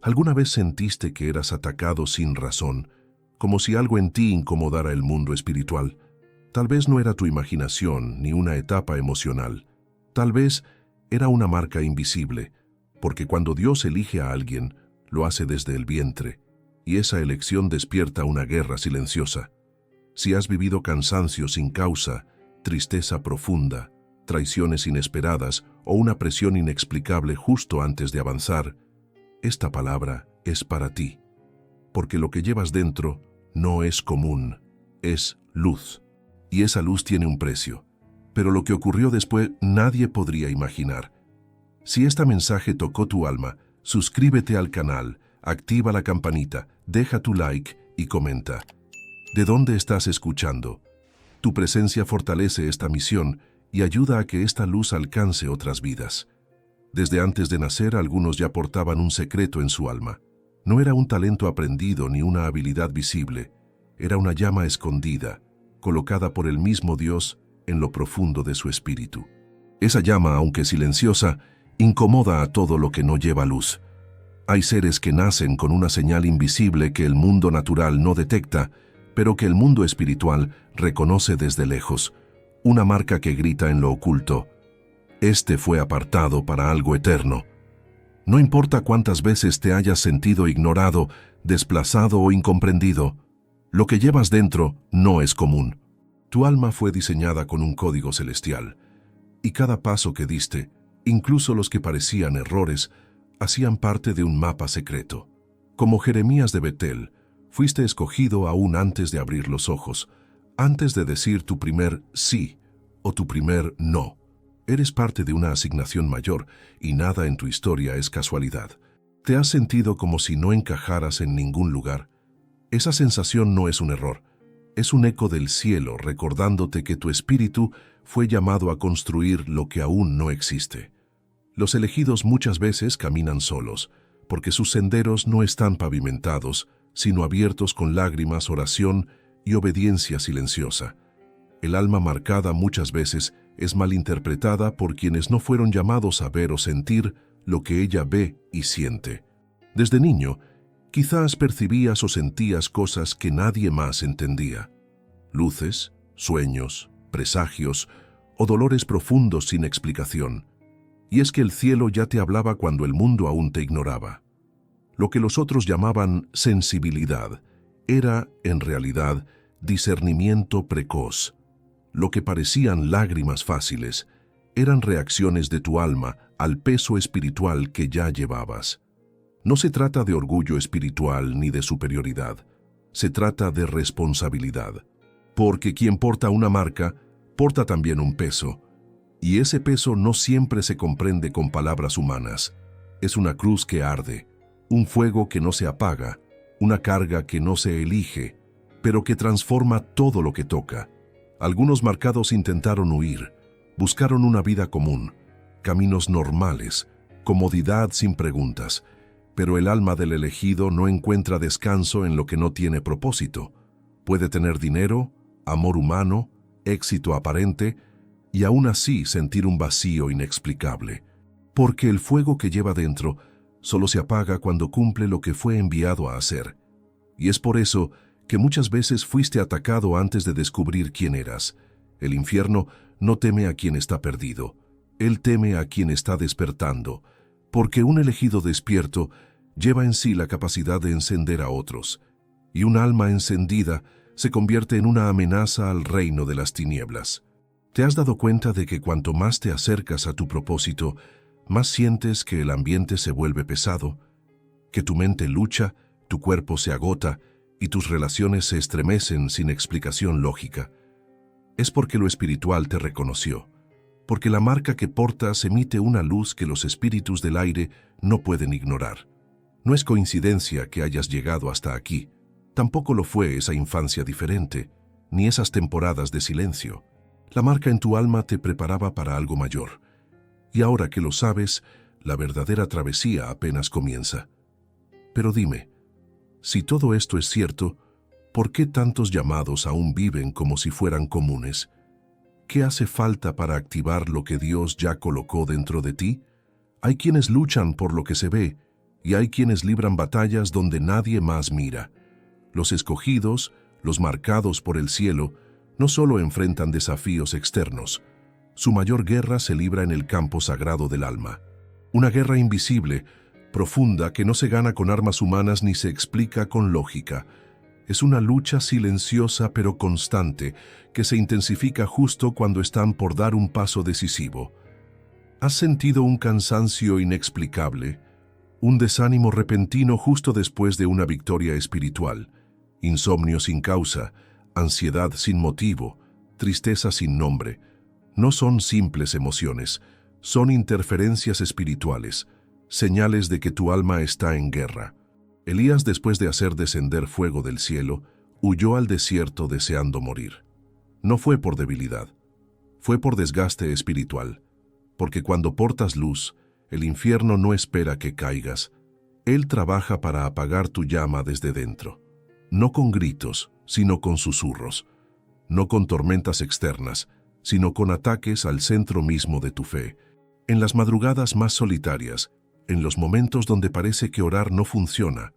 ¿Alguna vez sentiste que eras atacado sin razón, como si algo en ti incomodara el mundo espiritual? Tal vez no era tu imaginación ni una etapa emocional. Tal vez era una marca invisible, porque cuando Dios elige a alguien, lo hace desde el vientre, y esa elección despierta una guerra silenciosa. Si has vivido cansancio sin causa, tristeza profunda, traiciones inesperadas o una presión inexplicable justo antes de avanzar, esta palabra es para ti, porque lo que llevas dentro no es común, es luz. Y esa luz tiene un precio, pero lo que ocurrió después nadie podría imaginar. Si este mensaje tocó tu alma, suscríbete al canal, activa la campanita, deja tu like y comenta. ¿De dónde estás escuchando? Tu presencia fortalece esta misión y ayuda a que esta luz alcance otras vidas. Desde antes de nacer, algunos ya portaban un secreto en su alma. No era un talento aprendido ni una habilidad visible, era una llama escondida, colocada por el mismo Dios en lo profundo de su espíritu. Esa llama, aunque silenciosa, incomoda a todo lo que no lleva luz. Hay seres que nacen con una señal invisible que el mundo natural no detecta, pero que el mundo espiritual reconoce desde lejos, una marca que grita en lo oculto: este fue apartado para algo eterno. No importa cuántas veces te hayas sentido ignorado, desplazado o incomprendido, lo que llevas dentro no es común. Tu alma fue diseñada con un código celestial, y cada paso que diste, incluso los que parecían errores, hacían parte de un mapa secreto. Como Jeremías de Betel, fuiste escogido aún antes de abrir los ojos, antes de decir tu primer sí o tu primer no. Eres parte de una asignación mayor y nada en tu historia es casualidad. ¿Te has sentido como si no encajaras en ningún lugar? Esa sensación no es un error, es un eco del cielo recordándote que tu espíritu fue llamado a construir lo que aún no existe. Los elegidos muchas veces caminan solos, porque sus senderos no están pavimentados, sino abiertos con lágrimas, oración y obediencia silenciosa. El alma marcada muchas veces es malinterpretada por quienes no fueron llamados a ver o sentir lo que ella ve y siente. Desde niño, quizás percibías o sentías cosas que nadie más entendía. Luces, sueños, presagios o dolores profundos sin explicación. Y es que el cielo ya te hablaba cuando el mundo aún te ignoraba. Lo que los otros llamaban sensibilidad era, en realidad, discernimiento precoz. Lo que parecían lágrimas fáciles eran reacciones de tu alma al peso espiritual que ya llevabas. No se trata de orgullo espiritual ni de superioridad, se trata de responsabilidad. Porque quien porta una marca, porta también un peso, y ese peso no siempre se comprende con palabras humanas. Es una cruz que arde, un fuego que no se apaga, una carga que no se elige, pero que transforma todo lo que toca. Algunos marcados intentaron huir, buscaron una vida común, caminos normales, comodidad sin preguntas, pero el alma del elegido no encuentra descanso en lo que no tiene propósito. Puede tener dinero, amor humano, éxito aparente, y aún así sentir un vacío inexplicable. Porque el fuego que lleva dentro solo se apaga cuando cumple lo que fue enviado a hacer. Y es por eso que muchas veces fuiste atacado antes de descubrir quién eras. El infierno no teme a quien está perdido, él teme a quien está despertando, porque un elegido despierto lleva en sí la capacidad de encender a otros, y un alma encendida se convierte en una amenaza al reino de las tinieblas. ¿Te has dado cuenta de que cuanto más te acercas a tu propósito, más sientes que el ambiente se vuelve pesado, que tu mente lucha, tu cuerpo se agota y tus relaciones se estremecen sin explicación lógica? Es porque lo espiritual te reconoció, porque la marca que portas emite una luz que los espíritus del aire no pueden ignorar. No es coincidencia que hayas llegado hasta aquí, tampoco lo fue esa infancia diferente, ni esas temporadas de silencio. La marca en tu alma te preparaba para algo mayor, y ahora que lo sabes, la verdadera travesía apenas comienza. Pero dime, si todo esto es cierto, ¿por qué tantos llamados aún viven como si fueran comunes? ¿Qué hace falta para activar lo que Dios ya colocó dentro de ti? Hay quienes luchan por lo que se ve y hay quienes libran batallas donde nadie más mira. Los escogidos, los marcados por el cielo, no solo enfrentan desafíos externos. Su mayor guerra se libra en el campo sagrado del alma. Una guerra invisible, profunda, que no se gana con armas humanas ni se explica con lógica. Es una lucha silenciosa pero constante, que se intensifica justo cuando están por dar un paso decisivo. ¿Has sentido un cansancio inexplicable? Un desánimo repentino justo después de una victoria espiritual, insomnio sin causa, ansiedad sin motivo, tristeza sin nombre. No son simples emociones, son interferencias espirituales, señales de que tu alma está en guerra. Elías, después de hacer descender fuego del cielo, huyó al desierto deseando morir. No fue por debilidad, fue por desgaste espiritual, porque cuando portas luz, el infierno no espera que caigas. Él trabaja para apagar tu llama desde dentro. No con gritos, sino con susurros. No con tormentas externas, sino con ataques al centro mismo de tu fe. En las madrugadas más solitarias, en los momentos donde parece que orar no funciona,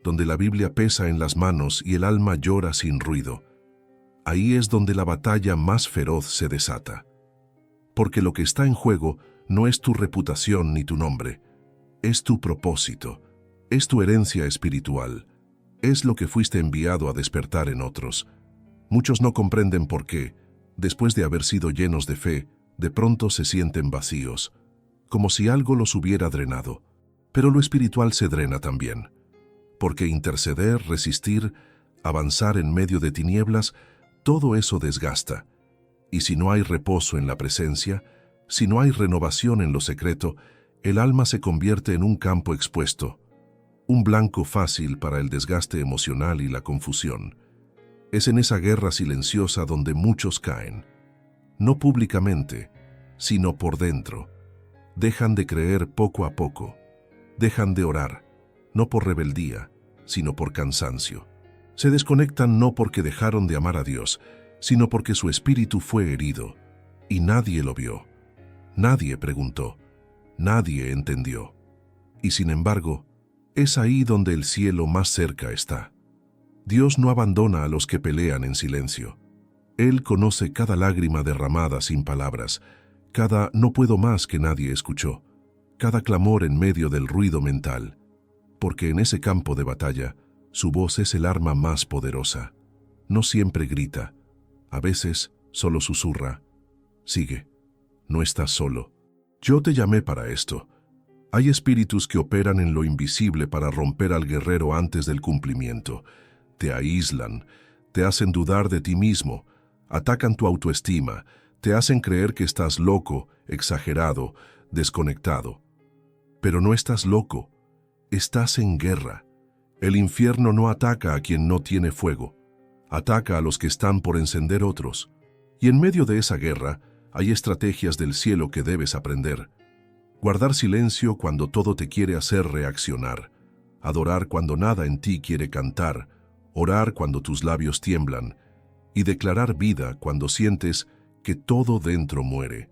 donde la Biblia pesa en las manos y el alma llora sin ruido, ahí es donde la batalla más feroz se desata. Porque lo que está en juego no es tu reputación ni tu nombre, es tu propósito, es tu herencia espiritual, es lo que fuiste enviado a despertar en otros. Muchos no comprenden por qué, después de haber sido llenos de fe, de pronto se sienten vacíos, como si algo los hubiera drenado. Pero lo espiritual se drena también, porque interceder, resistir, avanzar en medio de tinieblas, todo eso desgasta. Y si no hay reposo en la presencia, si no hay renovación en lo secreto, el alma se convierte en un campo expuesto, un blanco fácil para el desgaste emocional y la confusión. Es en esa guerra silenciosa donde muchos caen, no públicamente, sino por dentro. Dejan de creer poco a poco, dejan de orar, no por rebeldía, sino por cansancio. Se desconectan no porque dejaron de amar a Dios, sino porque su espíritu fue herido, y nadie lo vio. Nadie preguntó, nadie entendió. Y sin embargo, es ahí donde el cielo más cerca está. Dios no abandona a los que pelean en silencio. Él conoce cada lágrima derramada sin palabras, cada no puedo más que nadie escuchó, cada clamor en medio del ruido mental, porque en ese campo de batalla, su voz es el arma más poderosa. No siempre grita, a veces solo susurra. Sigue. No estás solo. Yo te llamé para esto. Hay espíritus que operan en lo invisible para romper al guerrero antes del cumplimiento. Te aíslan, te hacen dudar de ti mismo, atacan tu autoestima, te hacen creer que estás loco, exagerado, desconectado. Pero no estás loco, estás en guerra. El infierno no ataca a quien no tiene fuego, ataca a los que están por encender otros. Y en medio de esa guerra, hay estrategias del cielo que debes aprender. Guardar silencio cuando todo te quiere hacer reaccionar. Adorar cuando nada en ti quiere cantar. Orar cuando tus labios tiemblan. Y declarar vida cuando sientes que todo dentro muere.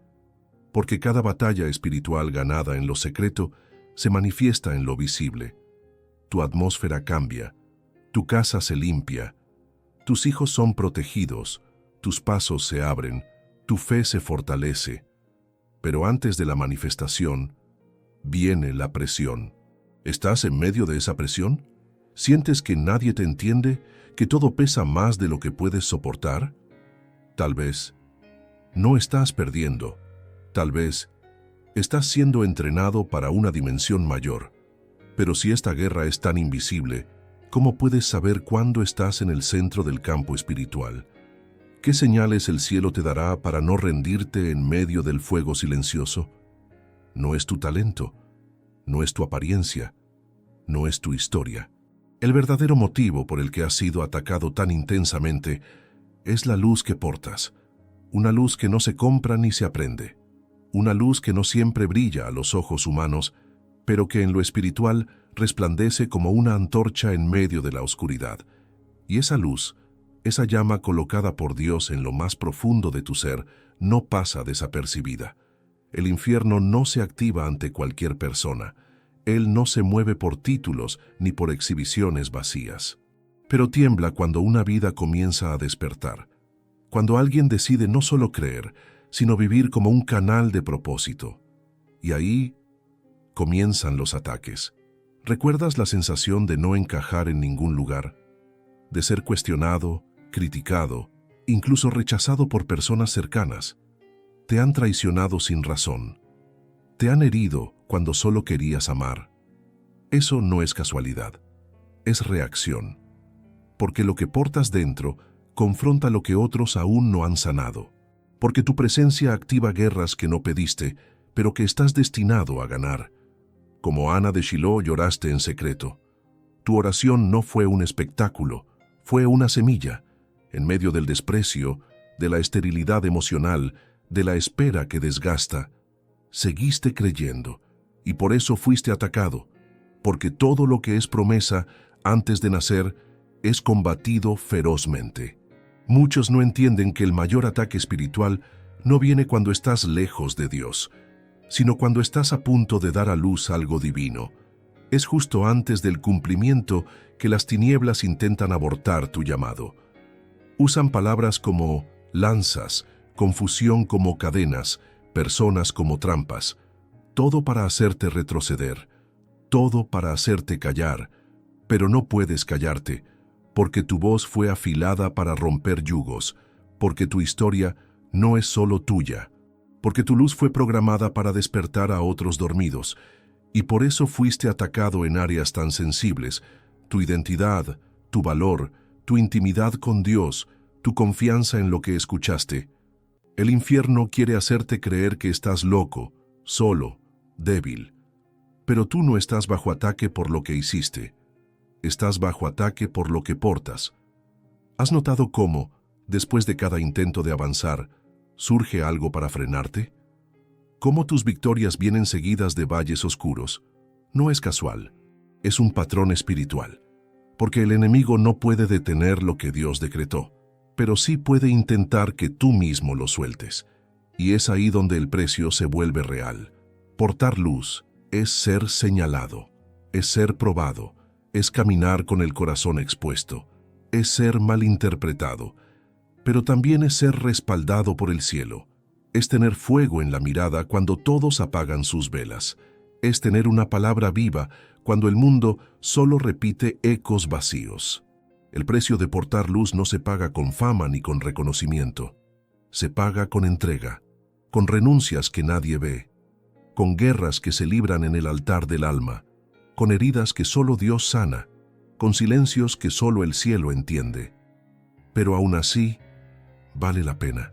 Porque cada batalla espiritual ganada en lo secreto se manifiesta en lo visible. Tu atmósfera cambia. Tu casa se limpia. Tus hijos son protegidos. Tus pasos se abren. Tu fe se fortalece, pero antes de la manifestación, viene la presión. ¿Estás en medio de esa presión? ¿Sientes que nadie te entiende, que todo pesa más de lo que puedes soportar? Tal vez no estás perdiendo, tal vez estás siendo entrenado para una dimensión mayor. Pero si esta guerra es tan invisible, ¿cómo puedes saber cuándo estás en el centro del campo espiritual? ¿Qué señales el cielo te dará para no rendirte en medio del fuego silencioso? No es tu talento, no es tu apariencia, no es tu historia. El verdadero motivo por el que has sido atacado tan intensamente es la luz que portas, una luz que no se compra ni se aprende, una luz que no siempre brilla a los ojos humanos, pero que en lo espiritual resplandece como una antorcha en medio de la oscuridad. Y esa luz, esa llama colocada por Dios en lo más profundo de tu ser, no pasa desapercibida. El infierno no se activa ante cualquier persona. Él no se mueve por títulos ni por exhibiciones vacías. Pero tiembla cuando una vida comienza a despertar, cuando alguien decide no solo creer, sino vivir como un canal de propósito. Y ahí comienzan los ataques. ¿Recuerdas la sensación de no encajar en ningún lugar? De ser cuestionado, criticado, incluso rechazado por personas cercanas. Te han traicionado sin razón. Te han herido cuando solo querías amar. Eso no es casualidad, es reacción. Porque lo que portas dentro confronta lo que otros aún no han sanado. Porque tu presencia activa guerras que no pediste, pero que estás destinado a ganar. Como Ana de Shiloh lloraste en secreto. Tu oración no fue un espectáculo, fue una semilla, en medio del desprecio, de la esterilidad emocional, de la espera que desgasta. Seguiste creyendo, y por eso fuiste atacado, porque todo lo que es promesa antes de nacer es combatido ferozmente. Muchos no entienden que el mayor ataque espiritual no viene cuando estás lejos de Dios, sino cuando estás a punto de dar a luz algo divino. Es justo antes del cumplimiento que las tinieblas intentan abortar tu llamado. Usan palabras como lanzas, confusión como cadenas, personas como trampas, todo para hacerte retroceder, todo para hacerte callar, pero no puedes callarte, porque tu voz fue afilada para romper yugos, porque tu historia no es solo tuya, porque tu luz fue programada para despertar a otros dormidos, y por eso fuiste atacado en áreas tan sensibles, tu identidad, tu valor, tu intimidad con Dios, tu confianza en lo que escuchaste. El infierno quiere hacerte creer que estás loco, solo, débil. Pero tú no estás bajo ataque por lo que hiciste. Estás bajo ataque por lo que portas. ¿Has notado cómo, después de cada intento de avanzar, surge algo para frenarte? ¿Cómo tus victorias vienen seguidas de valles oscuros? No es casual, es un patrón espiritual. Porque el enemigo no puede detener lo que Dios decretó, pero sí puede intentar que tú mismo lo sueltes. Y es ahí donde el precio se vuelve real. Portar luz es ser señalado, es ser probado, es caminar con el corazón expuesto, es ser malinterpretado, pero también es ser respaldado por el cielo, es tener fuego en la mirada cuando todos apagan sus velas, es tener una palabra viva cuando el mundo solo repite ecos vacíos. El precio de portar luz no se paga con fama ni con reconocimiento, se paga con entrega, con renuncias que nadie ve, con guerras que se libran en el altar del alma, con heridas que solo Dios sana, con silencios que solo el cielo entiende. Pero aún así, vale la pena.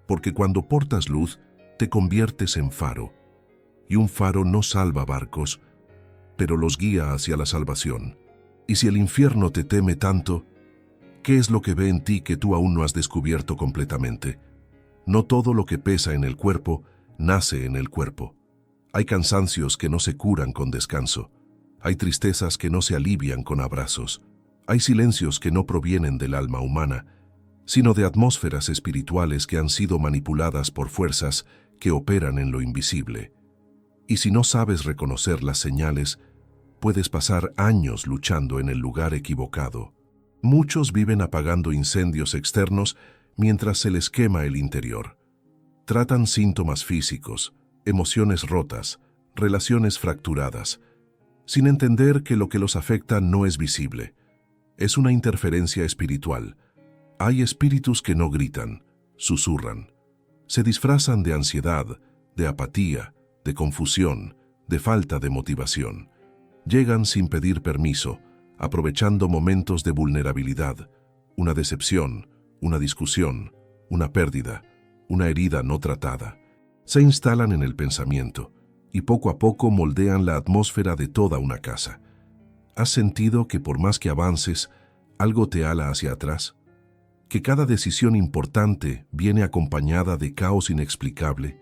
Porque cuando portas luz, te conviertes en faro. Y un faro no salva barcos, pero los guía hacia la salvación. Y si el infierno te teme tanto, ¿qué es lo que ve en ti que tú aún no has descubierto completamente? No todo lo que pesa en el cuerpo, nace en el cuerpo. Hay cansancios que no se curan con descanso. Hay tristezas que no se alivian con abrazos. Hay silencios que no provienen del alma humana, sino de atmósferas espirituales que han sido manipuladas por fuerzas que operan en lo invisible. Y si no sabes reconocer las señales, puedes pasar años luchando en el lugar equivocado. Muchos viven apagando incendios externos mientras se les quema el interior. Tratan síntomas físicos, emociones rotas, relaciones fracturadas, sin entender que lo que los afecta no es visible. Es una interferencia espiritual. Hay espíritus que no gritan, susurran. Se disfrazan de ansiedad, de apatía, de confusión, de falta de motivación. Llegan sin pedir permiso, aprovechando momentos de vulnerabilidad, una decepción, una discusión, una pérdida, una herida no tratada. Se instalan en el pensamiento y poco a poco moldean la atmósfera de toda una casa. ¿Has sentido que por más que avances, algo te ala hacia atrás? ¿Que cada decisión importante viene acompañada de caos inexplicable?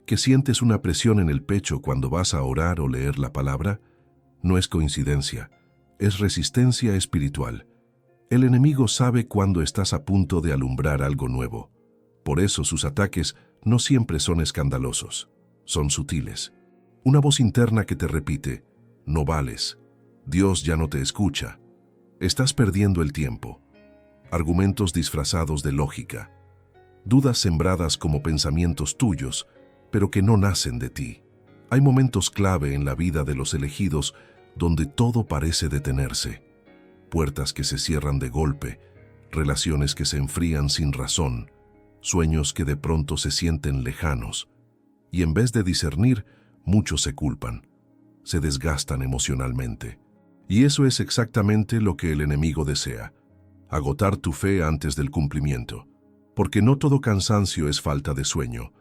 ¿Que sientes una presión en el pecho cuando vas a orar o leer la palabra? No es coincidencia, es resistencia espiritual. El enemigo sabe cuándo estás a punto de alumbrar algo nuevo. Por eso sus ataques no siempre son escandalosos, son sutiles. Una voz interna que te repite, no vales, Dios ya no te escucha, estás perdiendo el tiempo. Argumentos disfrazados de lógica, dudas sembradas como pensamientos tuyos, pero que no nacen de ti. Hay momentos clave en la vida de los elegidos donde todo parece detenerse. Puertas que se cierran de golpe, relaciones que se enfrían sin razón, sueños que de pronto se sienten lejanos. Y en vez de discernir, muchos se culpan, se desgastan emocionalmente. Y eso es exactamente lo que el enemigo desea, agotar tu fe antes del cumplimiento. Porque no todo cansancio es falta de sueño,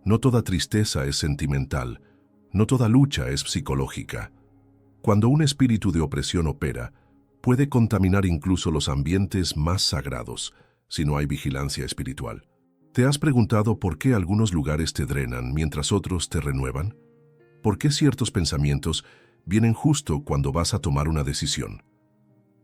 no toda tristeza es sentimental, no toda lucha es psicológica. Cuando un espíritu de opresión opera, puede contaminar incluso los ambientes más sagrados, si no hay vigilancia espiritual. ¿Te has preguntado por qué algunos lugares te drenan mientras otros te renuevan? ¿Por qué ciertos pensamientos vienen justo cuando vas a tomar una decisión?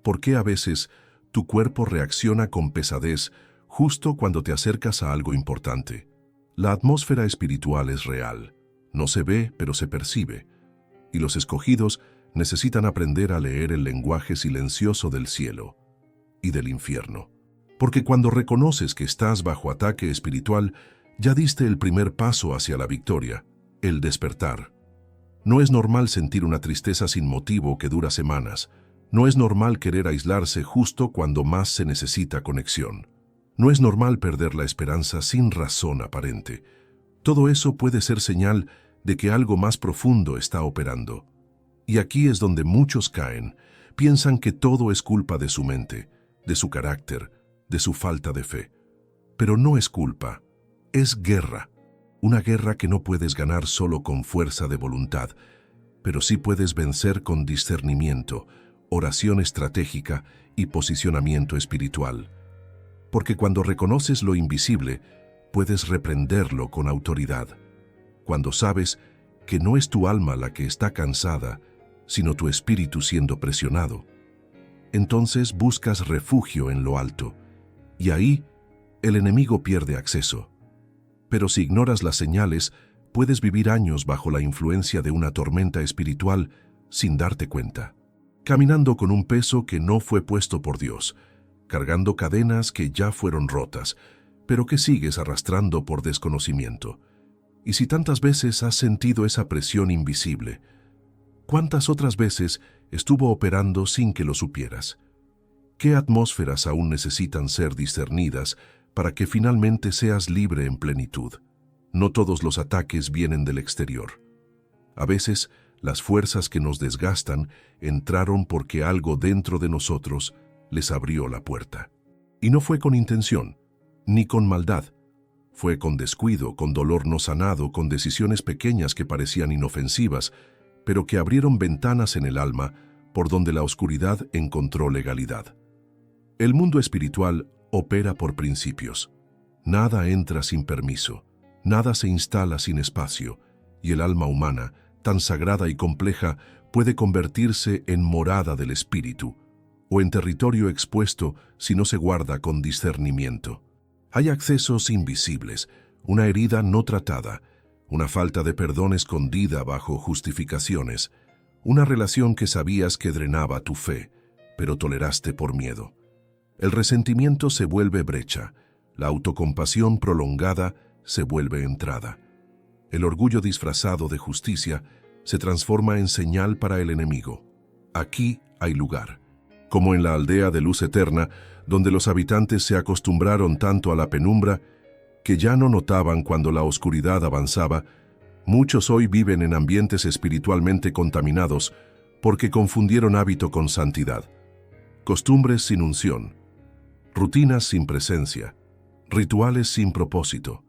¿Por qué a veces tu cuerpo reacciona con pesadez justo cuando te acercas a algo importante? La atmósfera espiritual es real. No se ve, pero se percibe. Y los escogidos necesitan aprender a leer el lenguaje silencioso del cielo y del infierno. Porque cuando reconoces que estás bajo ataque espiritual, ya diste el primer paso hacia la victoria, el despertar. No es normal sentir una tristeza sin motivo que dura semanas. No es normal querer aislarse justo cuando más se necesita conexión. No es normal perder la esperanza sin razón aparente. Todo eso puede ser señal de que algo más profundo está operando. Y aquí es donde muchos caen. Piensan que todo es culpa de su mente, de su carácter, de su falta de fe. Pero no es culpa, es guerra. Una guerra que no puedes ganar solo con fuerza de voluntad, pero sí puedes vencer con discernimiento, oración estratégica y posicionamiento espiritual. Porque cuando reconoces lo invisible, puedes reprenderlo con autoridad. Cuando sabes que no es tu alma la que está cansada, sino tu espíritu siendo presionado. Entonces buscas refugio en lo alto, y ahí el enemigo pierde acceso. Pero si ignoras las señales, puedes vivir años bajo la influencia de una tormenta espiritual sin darte cuenta, caminando con un peso que no fue puesto por Dios, cargando cadenas que ya fueron rotas, pero que sigues arrastrando por desconocimiento. Y si tantas veces has sentido esa presión invisible, ¿cuántas otras veces estuvo operando sin que lo supieras? ¿Qué atmósferas aún necesitan ser discernidas para que finalmente seas libre en plenitud? No todos los ataques vienen del exterior. A veces, las fuerzas que nos desgastan entraron porque algo dentro de nosotros les abrió la puerta. Y no fue con intención, ni con maldad. Fue con descuido, con dolor no sanado, con decisiones pequeñas que parecían inofensivas, pero que abrieron ventanas en el alma por donde la oscuridad encontró legalidad. El mundo espiritual opera por principios. Nada entra sin permiso, nada se instala sin espacio, y el alma humana, tan sagrada y compleja, puede convertirse en morada del espíritu, o en territorio expuesto si no se guarda con discernimiento. Hay accesos invisibles, una herida no tratada, una falta de perdón escondida bajo justificaciones, una relación que sabías que drenaba tu fe, pero toleraste por miedo. El resentimiento se vuelve brecha, la autocompasión prolongada se vuelve entrada. El orgullo disfrazado de justicia se transforma en señal para el enemigo. Aquí hay lugar. Como en la aldea de luz eterna, donde los habitantes se acostumbraron tanto a la penumbra que ya no notaban cuando la oscuridad avanzaba, muchos hoy viven en ambientes espiritualmente contaminados porque confundieron hábito con santidad, costumbres sin unción, rutinas sin presencia, rituales sin propósito,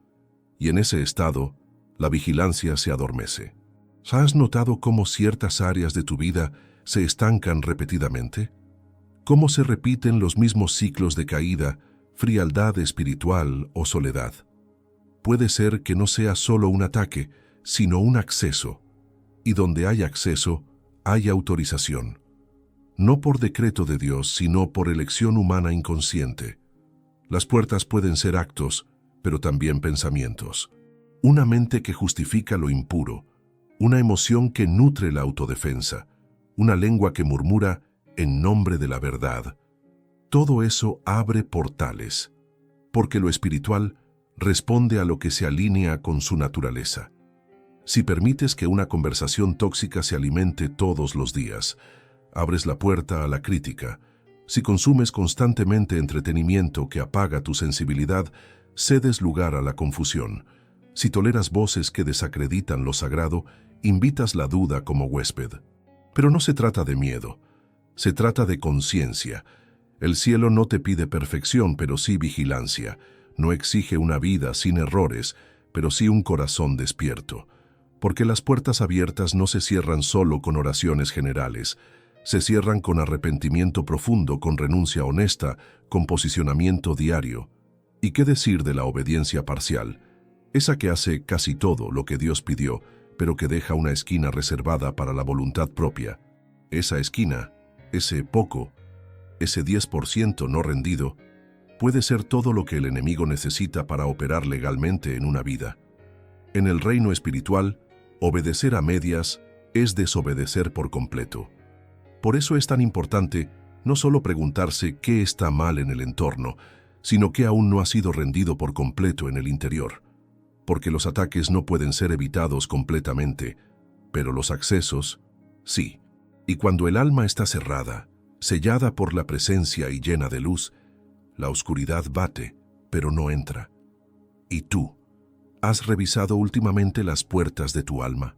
y en ese estado, la vigilancia se adormece. ¿Has notado cómo ciertas áreas de tu vida se estancan repetidamente? ¿Cómo se repiten los mismos ciclos de caída, frialdad espiritual o soledad? Puede ser que no sea solo un ataque, sino un acceso, y donde hay acceso, hay autorización. No por decreto de Dios, sino por elección humana inconsciente. Las puertas pueden ser actos, pero también pensamientos. Una mente que justifica lo impuro, una emoción que nutre la autodefensa, una lengua que murmura en nombre de la verdad. Todo eso abre portales, porque lo espiritual responde a lo que se alinea con su naturaleza. Si permites que una conversación tóxica se alimente todos los días, abres la puerta a la crítica. Si consumes constantemente entretenimiento que apaga tu sensibilidad, cedes lugar a la confusión. Si toleras voces que desacreditan lo sagrado, invitas la duda como huésped. Pero no se trata de miedo, se trata de conciencia. El cielo no te pide perfección, pero sí vigilancia. No exige una vida sin errores, pero sí un corazón despierto. Porque las puertas abiertas no se cierran solo con oraciones generales, se cierran con arrepentimiento profundo, con renuncia honesta, con posicionamiento diario. ¿Y qué decir de la obediencia parcial? Esa que hace casi todo lo que Dios pidió, pero que deja una esquina reservada para la voluntad propia. Esa esquina, ese poco, ese 10% no rendido, puede ser todo lo que el enemigo necesita para operar legalmente en una vida. En el reino espiritual, obedecer a medias es desobedecer por completo. Por eso es tan importante no solo preguntarse qué está mal en el entorno, sino qué aún no ha sido rendido por completo en el interior. Porque los ataques no pueden ser evitados completamente, pero los accesos, sí. Y cuando el alma está cerrada, sellada por la presencia y llena de luz, la oscuridad bate, pero no entra. ¿Y tú? ¿Has revisado últimamente las puertas de tu alma?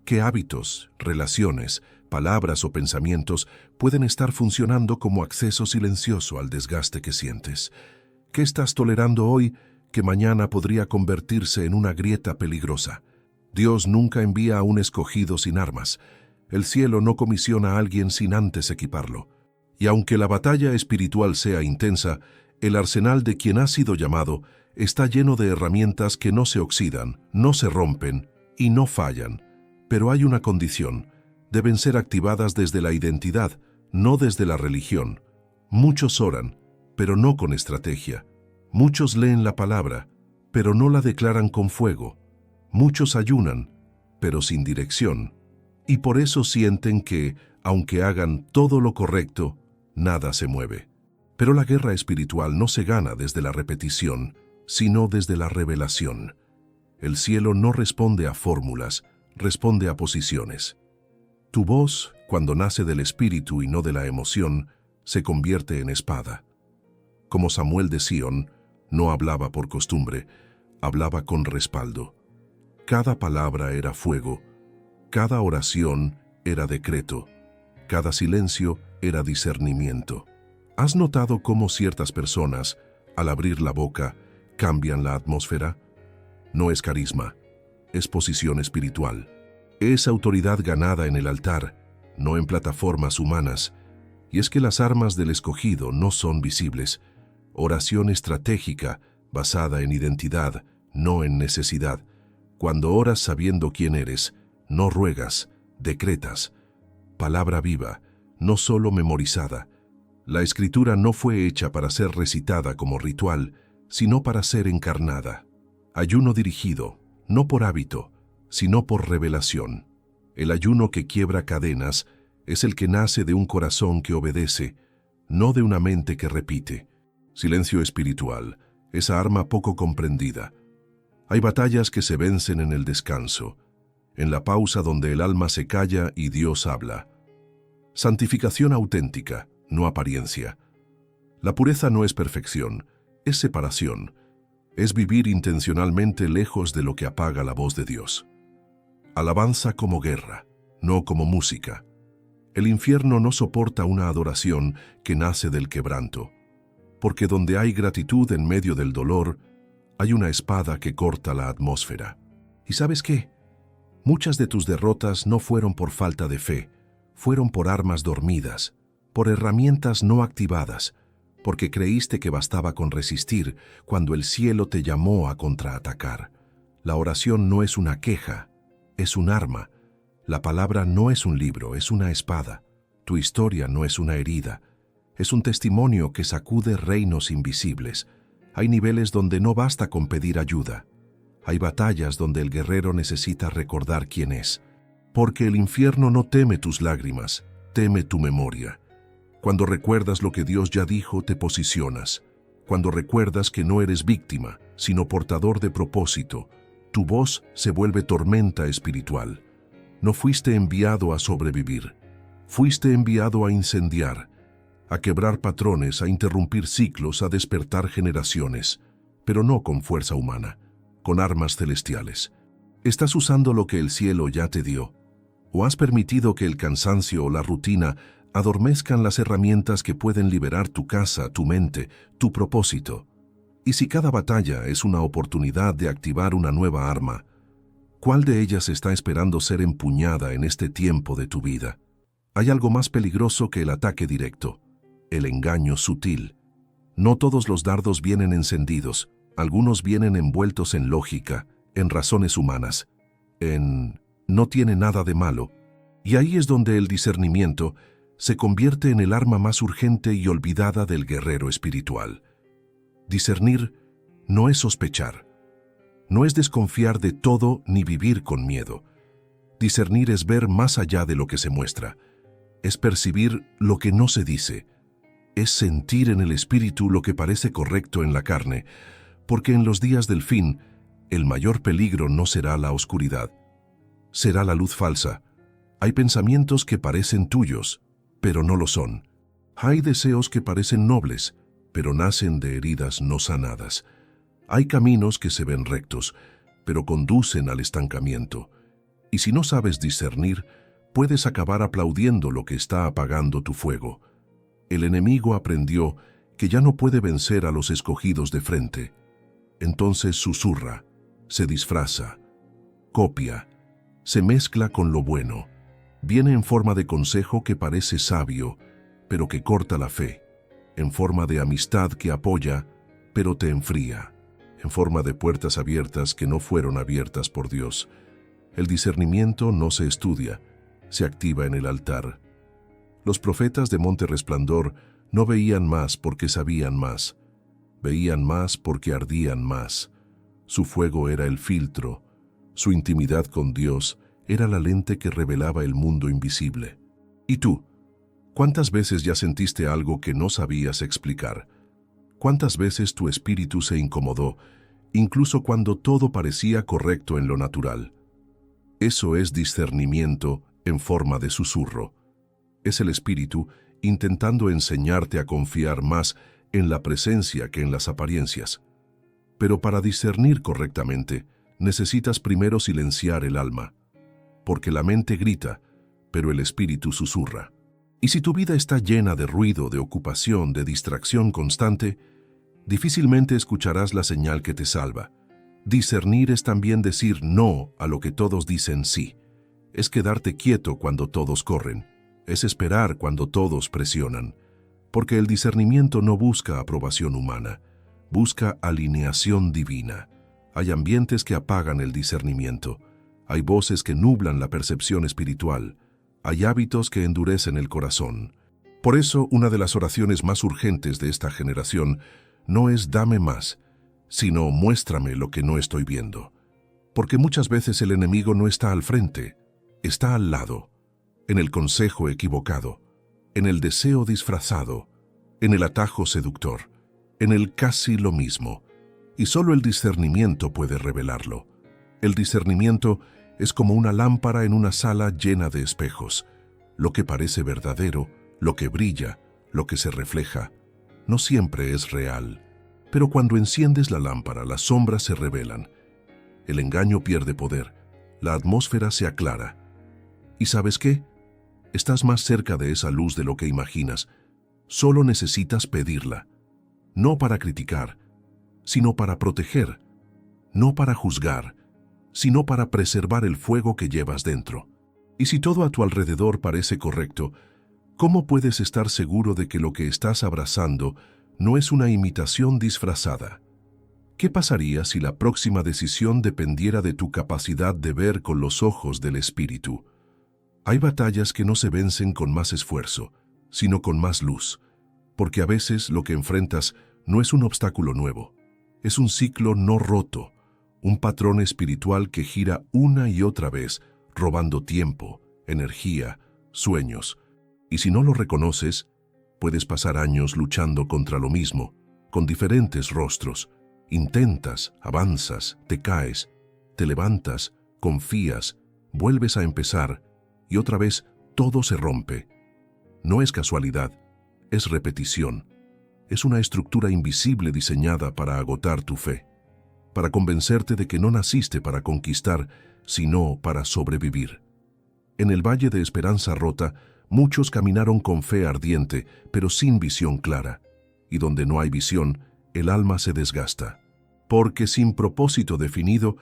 ¿Qué hábitos, relaciones, palabras o pensamientos pueden estar funcionando como acceso silencioso al desgaste que sientes? ¿Qué estás tolerando hoy que mañana podría convertirse en una grieta peligrosa? Dios nunca envía a un escogido sin armas. El cielo no comisiona a alguien sin antes equiparlo. Y aunque la batalla espiritual sea intensa, el arsenal de quien ha sido llamado está lleno de herramientas que no se oxidan, no se rompen y no fallan. Pero hay una condición: deben ser activadas desde la identidad, no desde la religión. Muchos oran, pero no con estrategia. Muchos leen la palabra, pero no la declaran con fuego. Muchos ayunan, pero sin dirección. Y por eso sienten que, aunque hagan todo lo correcto, nada se mueve. Pero la guerra espiritual no se gana desde la repetición, sino desde la revelación. El cielo no responde a fórmulas, responde a posiciones. Tu voz, cuando nace del espíritu y no de la emoción, se convierte en espada. Como Samuel de Sión, no hablaba por costumbre, hablaba con respaldo. Cada palabra era fuego, cada oración era decreto, cada silencio era discernimiento. ¿Has notado cómo ciertas personas, al abrir la boca, cambian la atmósfera? No es carisma, es posición espiritual. Es autoridad ganada en el altar, no en plataformas humanas. Y es que las armas del escogido no son visibles. Oración estratégica, basada en identidad, no en necesidad. Cuando oras sabiendo quién eres, no ruegas, decretas. Palabra viva, no solo memorizada. La escritura no fue hecha para ser recitada como ritual, sino para ser encarnada. Ayuno dirigido, no por hábito, sino por revelación. El ayuno que quiebra cadenas es el que nace de un corazón que obedece, no de una mente que repite. Silencio espiritual, esa arma poco comprendida. Hay batallas que se vencen en el descanso, en la pausa donde el alma se calla y Dios habla. Santificación auténtica, no apariencia. La pureza no es perfección, es separación. Es vivir intencionalmente lejos de lo que apaga la voz de Dios. Alabanza como guerra, no como música. El infierno no soporta una adoración que nace del quebranto, porque donde hay gratitud en medio del dolor, hay una espada que corta la atmósfera. ¿Y sabes qué? Muchas de tus derrotas no fueron por falta de fe, fueron por armas dormidas, por herramientas no activadas, porque creíste que bastaba con resistir cuando el cielo te llamó a contraatacar. La oración no es una queja, es un arma. La palabra no es un libro, es una espada. Tu historia no es una herida, es un testimonio que sacude reinos invisibles. Hay niveles donde no basta con pedir ayuda. Hay batallas donde el guerrero necesita recordar quién es. Porque el infierno no teme tus lágrimas, teme tu memoria. Cuando recuerdas lo que Dios ya dijo, te posicionas. Cuando recuerdas que no eres víctima, sino portador de propósito, tu voz se vuelve tormenta espiritual. No fuiste enviado a sobrevivir. Fuiste enviado a incendiar, a quebrar patrones, a interrumpir ciclos, a despertar generaciones, pero no con fuerza humana, con armas celestiales. ¿Estás usando lo que el cielo ya te dio? ¿O has permitido que el cansancio o la rutina adormezcan las herramientas que pueden liberar tu casa, tu mente, tu propósito? Y si cada batalla es una oportunidad de activar una nueva arma, ¿cuál de ellas está esperando ser empuñada en este tiempo de tu vida? Hay algo más peligroso que el ataque directo, el engaño sutil. No todos los dardos vienen encendidos, algunos vienen envueltos en lógica, en razones humanas, en no tiene nada de malo. Y ahí es donde el discernimiento se convierte en el arma más urgente y olvidada del guerrero espiritual. Discernir no es sospechar, no es desconfiar de todo ni vivir con miedo. Discernir es ver más allá de lo que se muestra, es percibir lo que no se dice, es sentir en el espíritu lo que parece correcto en la carne, porque en los días del fin, el mayor peligro no será la oscuridad, será la luz falsa. Hay pensamientos que parecen tuyos, pero no lo son. Hay deseos que parecen nobles, pero nacen de heridas no sanadas. Hay caminos que se ven rectos, pero conducen al estancamiento. Y si no sabes discernir, puedes acabar aplaudiendo lo que está apagando tu fuego. El enemigo aprendió que ya no puede vencer a los escogidos de frente. Entonces susurra, se disfraza, copia, se mezcla con lo bueno. Viene en forma de consejo que parece sabio, pero que corta la fe, en forma de amistad que apoya, pero te enfría, en forma de puertas abiertas que no fueron abiertas por Dios. El discernimiento no se estudia, se activa en el altar. Los profetas de Monte Resplandor no veían más porque sabían más, veían más porque ardían más. Su fuego era el filtro, su intimidad con Dios era la lente que revelaba el mundo invisible. ¿Y tú? ¿Cuántas veces ya sentiste algo que no sabías explicar? ¿Cuántas veces tu espíritu se incomodó, incluso cuando todo parecía correcto en lo natural? Eso es discernimiento en forma de susurro. Es el espíritu intentando enseñarte a confiar más en la presencia que en las apariencias. Pero para discernir correctamente, necesitas primero silenciar el alma, porque la mente grita, pero el espíritu susurra. Y si tu vida está llena de ruido, de ocupación, de distracción constante, difícilmente escucharás la señal que te salva. Discernir es también decir no a lo que todos dicen sí. Es quedarte quieto cuando todos corren. Es esperar cuando todos presionan. Porque el discernimiento no busca aprobación humana, busca alineación divina. Hay ambientes que apagan el discernimiento. Hay voces que nublan la percepción espiritual. Hay hábitos que endurecen el corazón. Por eso, una de las oraciones más urgentes de esta generación no es dame más, sino muéstrame lo que no estoy viendo. Porque muchas veces el enemigo no está al frente, está al lado, en el consejo equivocado, en el deseo disfrazado, en el atajo seductor, en el casi lo mismo. Y solo el discernimiento puede revelarlo. El discernimiento es como una lámpara en una sala llena de espejos. Lo que parece verdadero, lo que brilla, lo que se refleja, no siempre es real. Pero cuando enciendes la lámpara, las sombras se revelan. El engaño pierde poder, la atmósfera se aclara. ¿Y sabes qué? Estás más cerca de esa luz de lo que imaginas. Solo necesitas pedirla. No para criticar, sino para proteger. No para juzgar, sino para preservar el fuego que llevas dentro. Y si todo a tu alrededor parece correcto, ¿cómo puedes estar seguro de que lo que estás abrazando no es una imitación disfrazada? ¿Qué pasaría si la próxima decisión dependiera de tu capacidad de ver con los ojos del espíritu? Hay batallas que no se vencen con más esfuerzo, sino con más luz, porque a veces lo que enfrentas no es un obstáculo nuevo, es un ciclo no roto, un patrón espiritual que gira una y otra vez, robando tiempo, energía, sueños. Y si no lo reconoces, puedes pasar años luchando contra lo mismo, con diferentes rostros. Intentas, avanzas, te caes, te levantas, confías, vuelves a empezar y otra vez todo se rompe. No es casualidad, es repetición. Es una estructura invisible diseñada para agotar tu fe, para convencerte de que no naciste para conquistar, sino para sobrevivir. En el Valle de Esperanza Rota, muchos caminaron con fe ardiente, pero sin visión clara. Y donde no hay visión, el alma se desgasta. Porque sin propósito definido,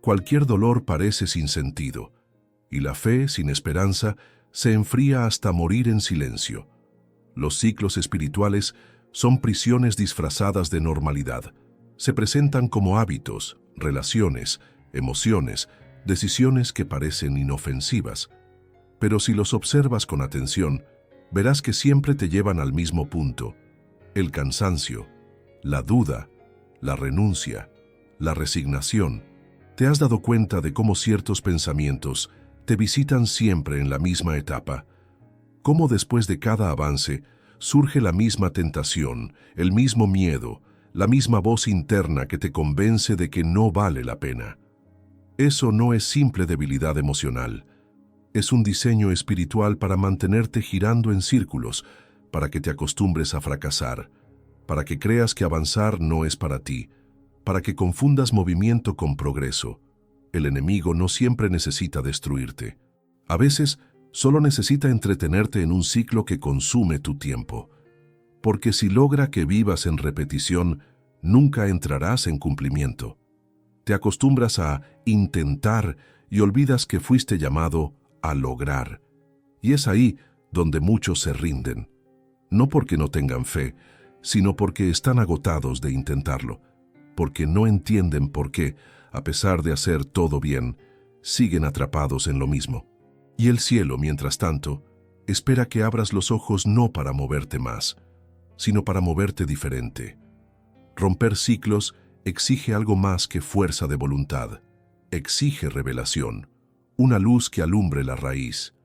cualquier dolor parece sin sentido. Y la fe, sin esperanza, se enfría hasta morir en silencio. Los ciclos espirituales son prisiones disfrazadas de normalidad. Se presentan como hábitos, relaciones, emociones, decisiones que parecen inofensivas. Pero si los observas con atención, verás que siempre te llevan al mismo punto: el cansancio, la duda, la renuncia, la resignación. ¿Te has dado cuenta de cómo ciertos pensamientos te visitan siempre en la misma etapa? Cómo después de cada avance surge la misma tentación, el mismo miedo, la misma voz interna que te convence de que no vale la pena. Eso no es simple debilidad emocional. Es un diseño espiritual para mantenerte girando en círculos, para que te acostumbres a fracasar, para que creas que avanzar no es para ti, para que confundas movimiento con progreso. El enemigo no siempre necesita destruirte. A veces, solo necesita entretenerte en un ciclo que consume tu tiempo. Porque si logra que vivas en repetición, nunca entrarás en cumplimiento. Te acostumbras a intentar y olvidas que fuiste llamado a lograr. Y es ahí donde muchos se rinden. No porque no tengan fe, sino porque están agotados de intentarlo. Porque no entienden por qué, a pesar de hacer todo bien, siguen atrapados en lo mismo. Y el cielo, mientras tanto, espera que abras los ojos no para moverte más, sino para moverte diferente. Romper ciclos exige algo más que fuerza de voluntad. Exige revelación, una luz que alumbre la raíz,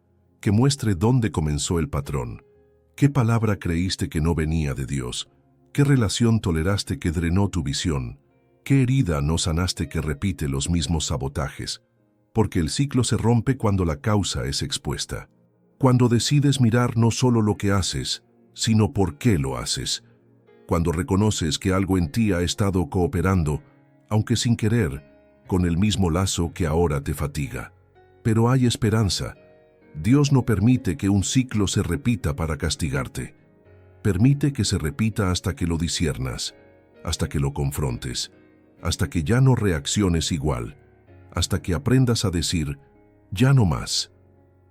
que muestre dónde comenzó el patrón, qué palabra creíste que no venía de Dios, qué relación toleraste que drenó tu visión, qué herida no sanaste que repite los mismos sabotajes. Porque el ciclo se rompe cuando la causa es expuesta. Cuando decides mirar no solo lo que haces, sino por qué lo haces. Cuando reconoces que algo en ti ha estado cooperando, aunque sin querer, con el mismo lazo que ahora te fatiga. Pero hay esperanza. Dios no permite que un ciclo se repita para castigarte. Permite que se repita hasta que lo disciernas, hasta que lo confrontes, hasta que ya no reacciones igual, hasta que aprendas a decir, ya no más.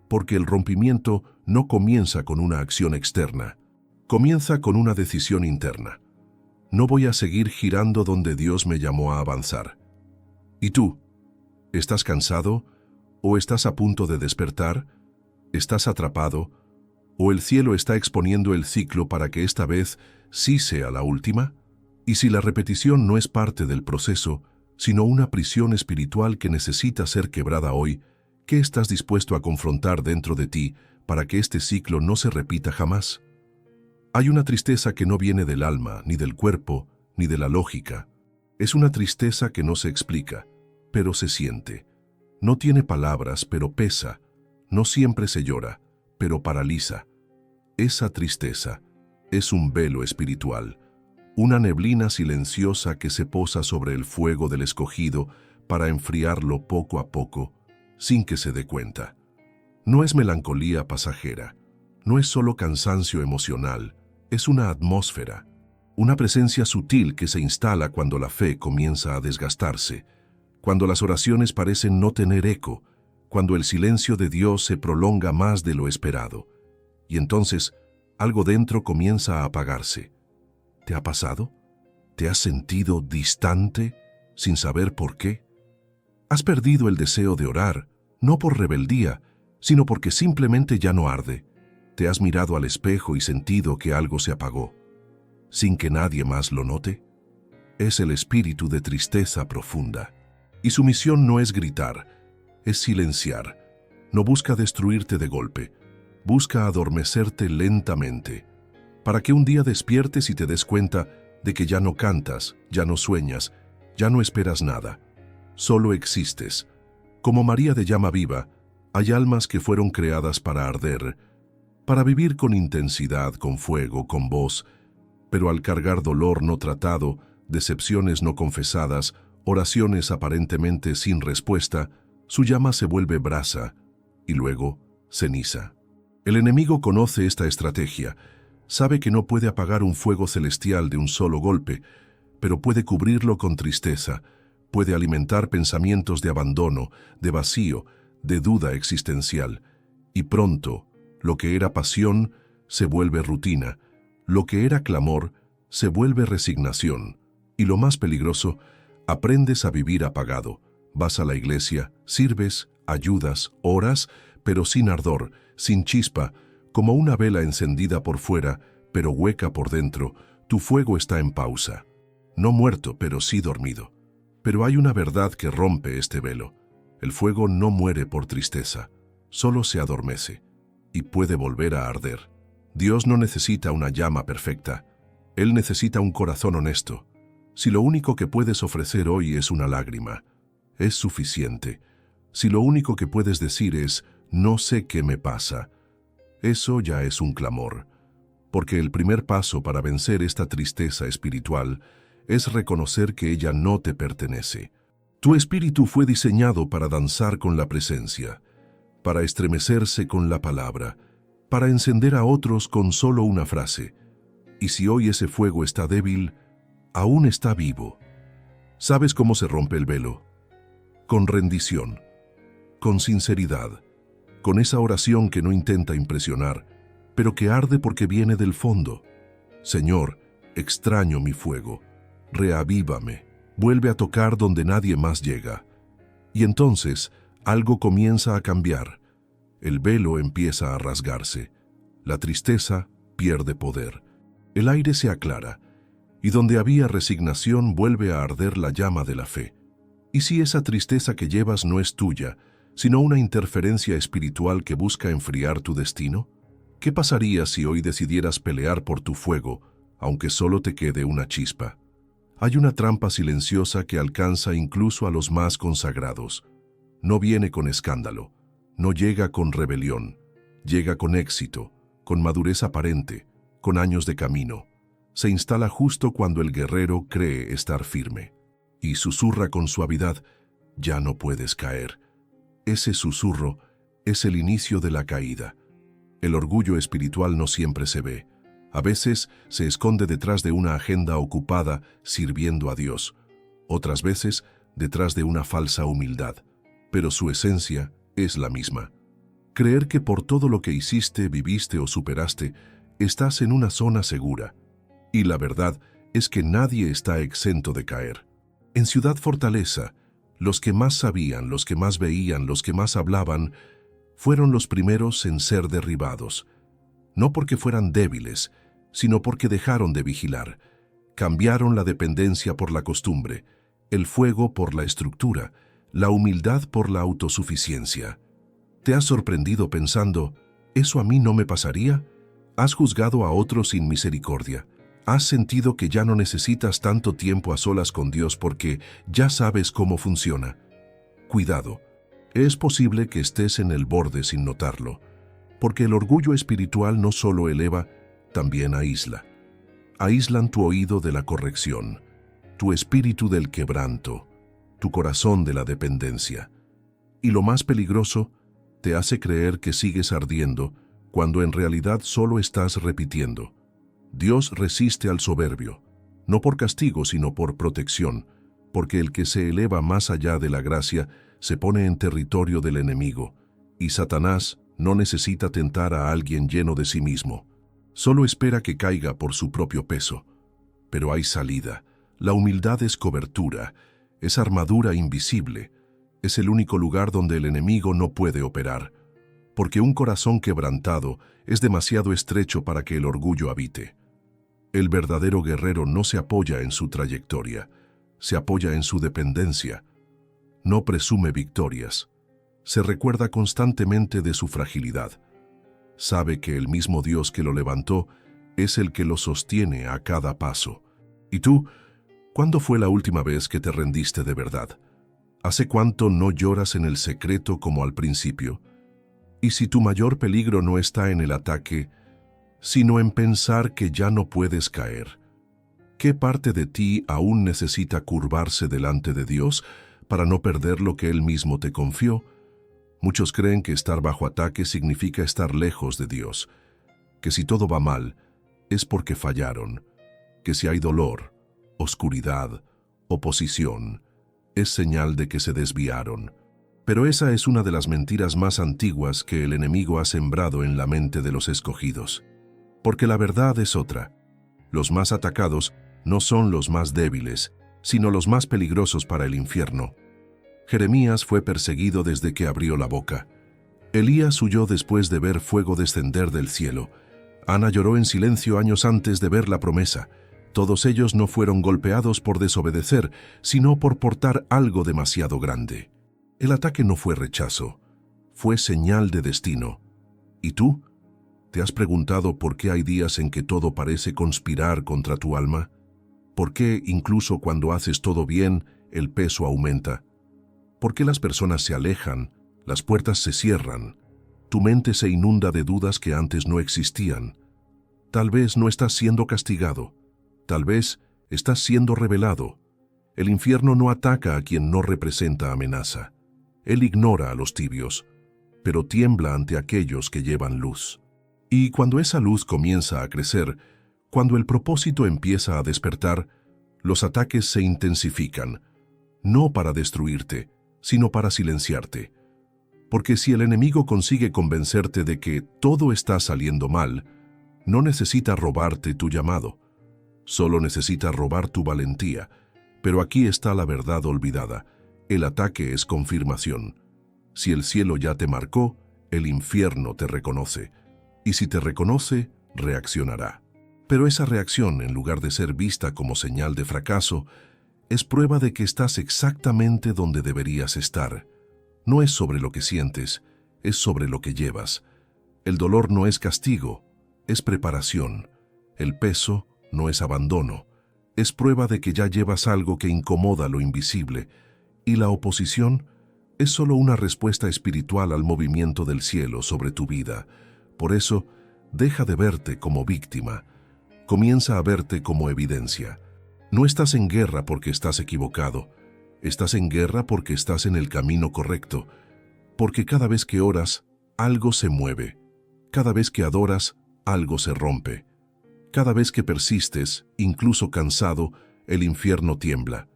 Porque el rompimiento no comienza con una acción externa, comienza con una decisión interna. No voy a seguir girando donde Dios me llamó a avanzar. ¿Y tú? ¿Estás cansado? ¿O estás a punto de despertar? ¿Estás atrapado? ¿O el cielo está exponiendo el ciclo para que esta vez sí sea la última? Y si la repetición no es parte del proceso, sino una prisión espiritual que necesita ser quebrada hoy, ¿qué estás dispuesto a confrontar dentro de ti para que este ciclo no se repita jamás? Hay una tristeza que no viene del alma, ni del cuerpo, ni de la lógica. Es una tristeza que no se explica, pero se siente. No tiene palabras, pero pesa. No siempre se llora, pero paraliza. Esa tristeza es un velo espiritual, una neblina silenciosa que se posa sobre el fuego del escogido para enfriarlo poco a poco, sin que se dé cuenta. No es melancolía pasajera, no es solo cansancio emocional, es una atmósfera, una presencia sutil que se instala cuando la fe comienza a desgastarse, cuando las oraciones parecen no tener eco, cuando el silencio de Dios se prolonga más de lo esperado. Y entonces, algo dentro comienza a apagarse. ¿Te ha pasado? ¿Te has sentido distante, sin saber por qué? Has perdido el deseo de orar, no por rebeldía, sino porque simplemente ya no arde. Te has mirado al espejo y sentido que algo se apagó, sin que nadie más lo note. Es el espíritu de tristeza profunda. Y su misión no es gritar, es silenciar, No busca destruirte de golpe, busca adormecerte lentamente, para que un día despiertes y te des cuenta de que ya no cantas, ya no sueñas, ya no esperas nada. Solo existes. Como María de llama viva, hay almas que fueron creadas para arder, para vivir con intensidad, con fuego, con voz, pero al cargar dolor no tratado, decepciones no confesadas, oraciones aparentemente sin respuesta, su llama se vuelve brasa y luego ceniza. El enemigo conoce esta estrategia, sabe que no puede apagar un fuego celestial de un solo golpe, pero puede cubrirlo con tristeza, puede alimentar pensamientos de abandono, de vacío, de duda existencial, y pronto, lo que era pasión se vuelve rutina, lo que era clamor se vuelve resignación, y lo más peligroso, aprendes a vivir apagado. Vas a la iglesia, sirves, ayudas, oras, pero sin ardor, sin chispa, como una vela encendida por fuera, pero hueca por dentro. Tu fuego está en pausa. No muerto, pero sí dormido. Pero hay una verdad que rompe este velo. El fuego no muere por tristeza, solo se adormece y puede volver a arder. Dios no necesita una llama perfecta. Él necesita un corazón honesto. Si lo único que puedes ofrecer hoy es una lágrima, es suficiente. Si lo único que puedes decir es, no sé qué me pasa, eso ya es un clamor. Porque el primer paso para vencer esta tristeza espiritual es reconocer que ella no te pertenece. Tu espíritu fue diseñado para danzar con la presencia, para estremecerse con la palabra, para encender a otros con solo una frase. Y si hoy ese fuego está débil, aún está vivo. ¿Sabes cómo se rompe el velo? Con rendición, con sinceridad, con esa oración que no intenta impresionar, pero que arde porque viene del fondo. Señor, extraño mi fuego, reavívame, vuelve a tocar donde nadie más llega. Y entonces, algo comienza a cambiar. El velo empieza a rasgarse. La tristeza pierde poder. El aire se aclara, y donde había resignación vuelve a arder la llama de la fe. ¿Y si esa tristeza que llevas no es tuya, sino una interferencia espiritual que busca enfriar tu destino? ¿Qué pasaría si hoy decidieras pelear por tu fuego, aunque solo te quede una chispa? Hay una trampa silenciosa que alcanza incluso a los más consagrados. No viene con escándalo, no llega con rebelión, llega con éxito, con madurez aparente, con años de camino. Se instala justo cuando el guerrero cree estar firme. Y susurra con suavidad, ya no puedes caer. Ese susurro es el inicio de la caída. El orgullo espiritual no siempre se ve. A veces se esconde detrás de una agenda ocupada sirviendo a Dios. Otras veces detrás de una falsa humildad. Pero su esencia es la misma. Creer que por todo lo que hiciste, viviste o superaste, estás en una zona segura. Y la verdad es que nadie está exento de caer. En Ciudad Fortaleza, los que más sabían, los que más veían, los que más hablaban, fueron los primeros en ser derribados. No porque fueran débiles, sino porque dejaron de vigilar. Cambiaron la dependencia por la costumbre, el fuego por la estructura, la humildad por la autosuficiencia. ¿Te has sorprendido pensando, ¿eso a mí no me pasaría? ¿Has juzgado a otros sin misericordia? ¿Has sentido que ya no necesitas tanto tiempo a solas con Dios porque ya sabes cómo funciona? Cuidado, es posible que estés en el borde sin notarlo, porque el orgullo espiritual no solo eleva, también aísla. Aíslan tu oído de la corrección, tu espíritu del quebranto, tu corazón de la dependencia. Y lo más peligroso, te hace creer que sigues ardiendo cuando en realidad solo estás repitiendo. Dios resiste al soberbio, no por castigo sino por protección, porque el que se eleva más allá de la gracia se pone en territorio del enemigo, y Satanás no necesita tentar a alguien lleno de sí mismo. Solo espera que caiga por su propio peso. Pero hay salida. La humildad es cobertura, es armadura invisible. Es el único lugar donde el enemigo no puede operar, porque un corazón quebrantado es demasiado estrecho para que el orgullo habite. El verdadero guerrero no se apoya en su trayectoria, se apoya en su dependencia. No presume victorias, se recuerda constantemente de su fragilidad. Sabe que el mismo Dios que lo levantó es el que lo sostiene a cada paso. ¿Y tú? ¿Cuándo fue la última vez que te rendiste de verdad? ¿Hace cuánto no lloras en el secreto como al principio? Y si tu mayor peligro no está en el ataque, sino en pensar que ya no puedes caer, ¿qué parte de ti aún necesita curvarse delante de Dios para no perder lo que Él mismo te confió? Muchos creen que estar bajo ataque significa estar lejos de Dios, que si todo va mal, es porque fallaron, que si hay dolor, oscuridad, oposición, es señal de que se desviaron. Pero esa es una de las mentiras más antiguas que el enemigo ha sembrado en la mente de los escogidos. Porque la verdad es otra. Los más atacados no son los más débiles, sino los más peligrosos para el infierno. Jeremías fue perseguido desde que abrió la boca. Elías huyó después de ver fuego descender del cielo. Ana lloró en silencio años antes de ver la promesa. Todos ellos no fueron golpeados por desobedecer, sino por portar algo demasiado grande. El ataque no fue rechazo, fue señal de destino. ¿Y tú? ¿Te has preguntado por qué hay días en que todo parece conspirar contra tu alma? ¿Por qué, incluso cuando haces todo bien, el peso aumenta? ¿Por qué las personas se alejan, las puertas se cierran? Tu mente se inunda de dudas que antes no existían. Tal vez no estás siendo castigado. Tal vez estás siendo revelado. El infierno no ataca a quien no representa amenaza. Él ignora a los tibios, pero tiembla ante aquellos que llevan luz. Y cuando esa luz comienza a crecer, cuando el propósito empieza a despertar, los ataques se intensifican, no para destruirte, sino para silenciarte. Porque si el enemigo consigue convencerte de que todo está saliendo mal, no necesita robarte tu llamado, solo necesita robar tu valentía. Pero aquí está la verdad olvidada. El ataque es confirmación. Si el cielo ya te marcó, el infierno te reconoce. Y si te reconoce, reaccionará. Pero esa reacción, en lugar de ser vista como señal de fracaso, es prueba de que estás exactamente donde deberías estar. No es sobre lo que sientes, es sobre lo que llevas. El dolor no es castigo, es preparación. El peso no es abandono, es prueba de que ya llevas algo que incomoda lo invisible. Y la oposición es solo una respuesta espiritual al movimiento del cielo sobre tu vida. Por eso, deja de verte como víctima. Comienza a verte como evidencia. No estás en guerra porque estás equivocado. Estás en guerra porque estás en el camino correcto. Porque cada vez que oras, algo se mueve. Cada vez que adoras, algo se rompe. Cada vez que persistes, incluso cansado, el infierno tiembla.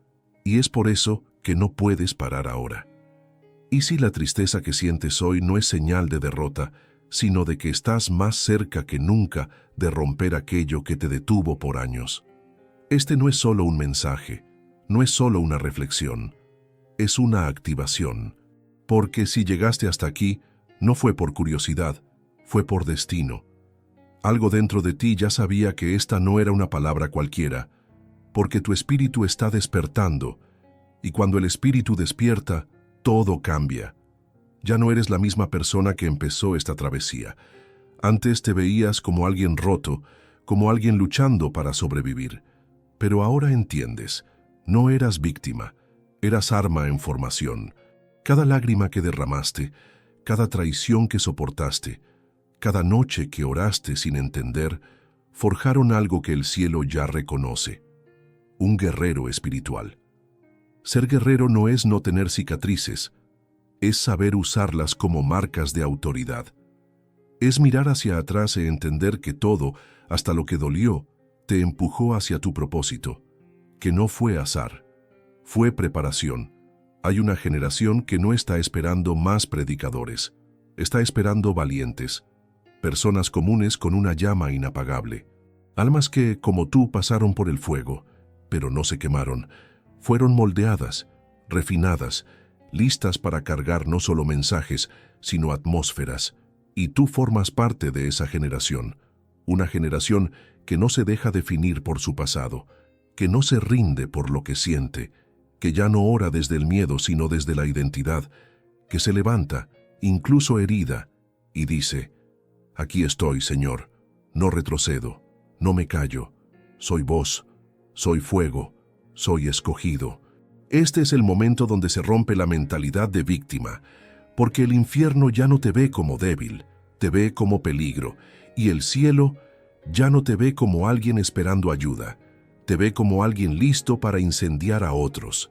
Y es por eso que no puedes parar ahora. ¿Y si la tristeza que sientes hoy no es señal de derrota, sino de que estás más cerca que nunca de romper aquello que te detuvo por años? Este no es solo un mensaje, no es solo una reflexión, es una activación. Porque si llegaste hasta aquí, no fue por curiosidad, fue por destino. Algo dentro de ti ya sabía que esta no era una palabra cualquiera, porque tu espíritu está despertando, y cuando el espíritu despierta, todo cambia. Ya no eres la misma persona que empezó esta travesía. Antes te veías como alguien roto, como alguien luchando para sobrevivir. Pero ahora entiendes, no eras víctima, eras arma en formación. Cada lágrima que derramaste, cada traición que soportaste, cada noche que oraste sin entender, forjaron algo que el cielo ya reconoce. Un guerrero espiritual. Ser guerrero no es no tener cicatrices, es saber usarlas como marcas de autoridad. Es mirar hacia atrás e entender que todo, hasta lo que dolió, te empujó hacia tu propósito, que no fue azar, fue preparación. Hay una generación que no está esperando más predicadores, está esperando valientes, personas comunes con una llama inapagable, almas que, como tú, pasaron por el fuego, pero no se quemaron, fueron moldeadas, refinadas, listas para cargar no solo mensajes, sino atmósferas, y tú formas parte de esa generación, una generación que no se deja definir por su pasado, que no se rinde por lo que siente, que ya no ora desde el miedo sino desde la identidad, que se levanta, incluso herida, y dice: «Aquí estoy, Señor, no retrocedo, no me callo, soy voz, soy fuego, soy escogido». Este es el momento donde se rompe la mentalidad de víctima, porque el infierno ya no te ve como débil, te ve como peligro, y el cielo ya no te ve como alguien esperando ayuda, te ve como alguien listo para incendiar a otros.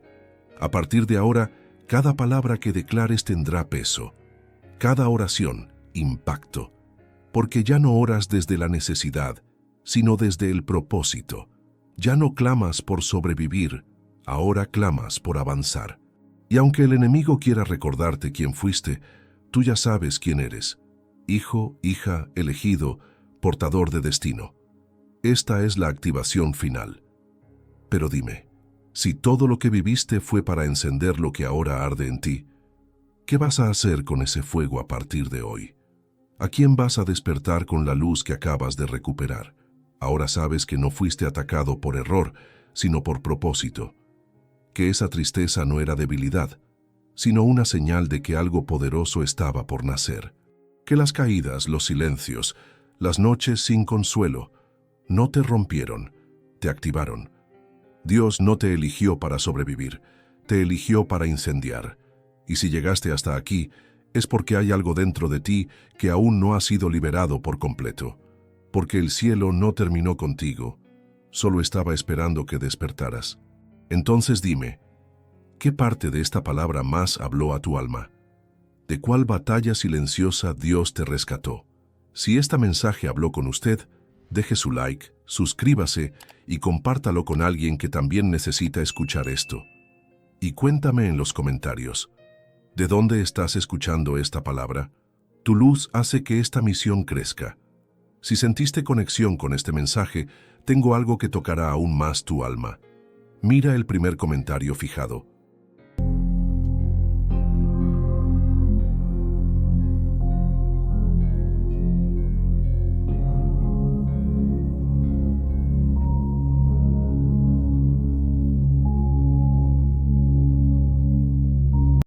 A partir de ahora, cada palabra que declares tendrá peso, cada oración, impacto, porque ya no oras desde la necesidad, sino desde el propósito. Ya no clamas por sobrevivir, ahora clamas por avanzar. Y aunque el enemigo quiera recordarte quién fuiste, tú ya sabes quién eres: hijo, hija, elegido, portador de destino. Esta es la activación final. Pero dime, si todo lo que viviste fue para encender lo que ahora arde en ti, ¿qué vas a hacer con ese fuego a partir de hoy? ¿A quién vas a despertar con la luz que acabas de recuperar? Ahora sabes que no fuiste atacado por error, sino por propósito. Que esa tristeza no era debilidad, sino una señal de que algo poderoso estaba por nacer. Que las caídas, los silencios, las noches sin consuelo, no te rompieron, te activaron. Dios no te eligió para sobrevivir, te eligió para incendiar. Y si llegaste hasta aquí, es porque hay algo dentro de ti que aún no ha sido liberado por completo. Porque el cielo no terminó contigo, solo estaba esperando que despertaras. Entonces dime, ¿qué parte de esta palabra más habló a tu alma? ¿De cuál batalla silenciosa Dios te rescató? Si este mensaje habló con usted, deje su like, suscríbase y compártalo con alguien que también necesita escuchar esto. Y cuéntame en los comentarios, ¿de dónde estás escuchando esta palabra? Tu luz hace que esta misión crezca. Si sentiste conexión con este mensaje, tengo algo que tocará aún más tu alma. Mira el primer comentario fijado.